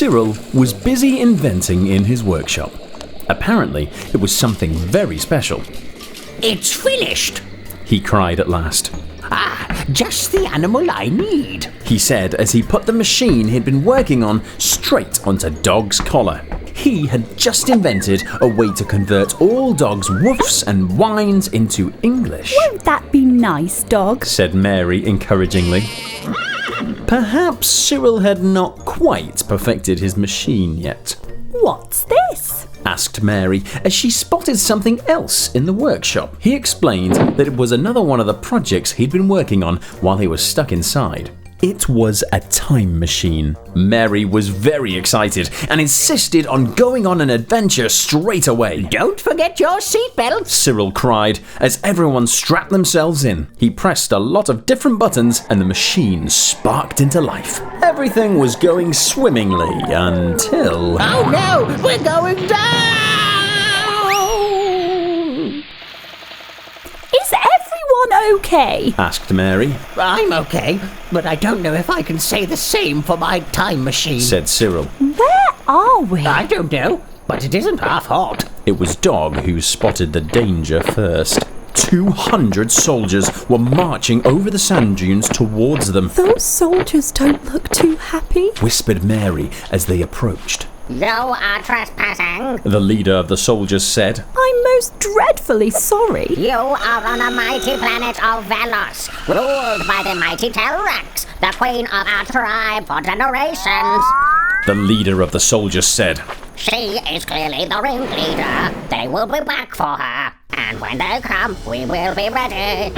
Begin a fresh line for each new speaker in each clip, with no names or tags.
Cyril was busy inventing in his workshop. Apparently, it was something very special.
It's finished,
he cried at last.
Just the animal I need,
he said as he put the machine he'd been working on straight onto Dog's collar. He had just invented a way to convert all Dog's woofs and whines into English.
Won't that be nice, Dog?
said Mary encouragingly. Perhaps Cyril had not quite perfected his machine yet.
What's this?
asked Mary as she spotted something else in the workshop. He explained that it was another one of the projects he'd been working on while he was stuck inside. It was a time machine. Mary was very excited and insisted on going on an adventure straight away.
Don't forget your seatbelt,
Cyril cried as everyone strapped themselves in. He pressed a lot of different buttons and the machine sparked into life. Everything was going swimmingly until...
Oh no, we're going down!
Is everyone okay?
asked Mary,
I'm okay, but I don't know if I can say the same for my time machine,
said Cyril.
Where are we?
I don't know, but it isn't half hot.
It was Dog who spotted the danger first. 200 soldiers were marching over the sand dunes towards them,
Those soldiers don't look too happy.
whispered Mary as they approached.
You are trespassing.
The leader of the soldiers said,
I'm most dreadfully sorry.
You are on a mighty planet of Velos, ruled by the mighty Telrex, the queen of our tribe for generations.
The leader of the soldiers said,
She is clearly the ringleader. They will be back for her, and when they come, we will be ready.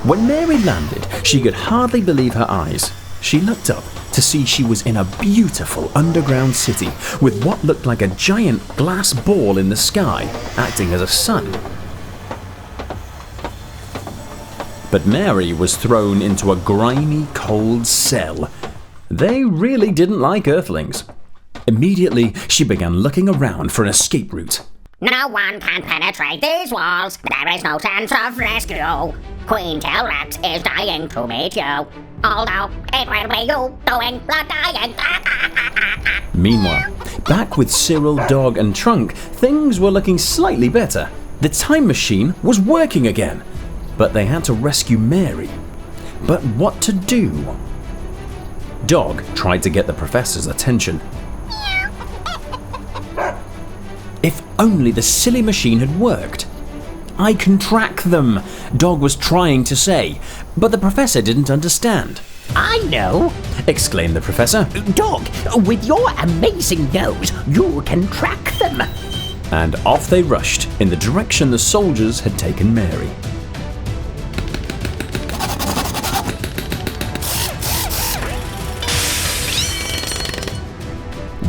When Mary landed, she could hardly believe her eyes. She looked up to see she was in a beautiful underground city with what looked like a giant glass ball in the sky, acting as a sun. But Mary was thrown into a grimy, cold cell. They really didn't like Earthlings. Immediately, she began looking around for an escape route.
No one can penetrate these walls. There is no chance of rescue. Queen Telrex is dying to meet you. Although it will be you doing the dying.
Meanwhile, back with Cyril, Dog and Trunk, things were looking slightly better. The time machine was working again, but they had to rescue Mary. But what to do? Dog tried to get the professor's attention. If only the silly machine had worked. I can track them, Dog was trying to say, but the professor didn't understand.
I know,
Exclaimed the professor,
Dog, with your amazing nose, you can track them.
and off they rushed in the direction the soldiers had taken Mary.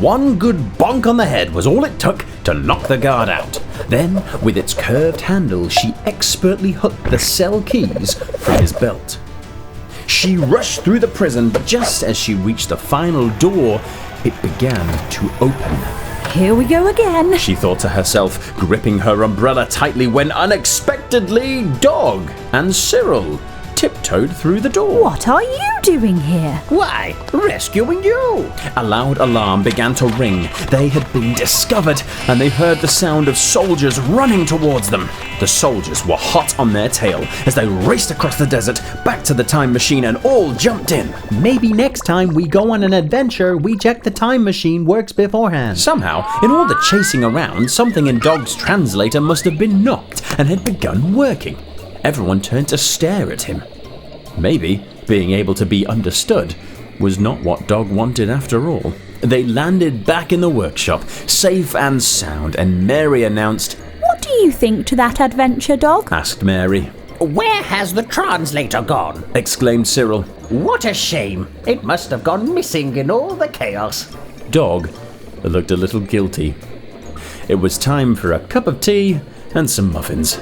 One good bonk on the head was all it took to knock the guard out. Then, with its curved handle, she expertly hooked the cell keys from his belt. She rushed through the prison, but just as she reached the final door, it began to open.
Here we go again.
She thought to herself, gripping her umbrella tightly when unexpectedly Dog and Cyril tiptoed through the door.
What are you doing here?
Why, rescuing you.
A loud alarm began to ring. They had been discovered, and they heard the sound of soldiers running towards them. The soldiers were hot on their tail as they raced across the desert, back to the time machine, and all jumped in.
Maybe next time we go on an adventure, we check the time machine works beforehand.
Somehow, in all the chasing around, something in Dog's translator must have been knocked and had begun working. Everyone turned to stare at him. Maybe being able to be understood was not what Dog wanted after all. They landed back in the workshop, safe and sound, and Mary announced,
What do you think to that adventure, Dog?
asked Mary.
Where has the translator gone?
Exclaimed Cyril.
What a shame. It must have gone missing in all the chaos.
Dog looked a little guilty. It was time for a cup of tea and some muffins.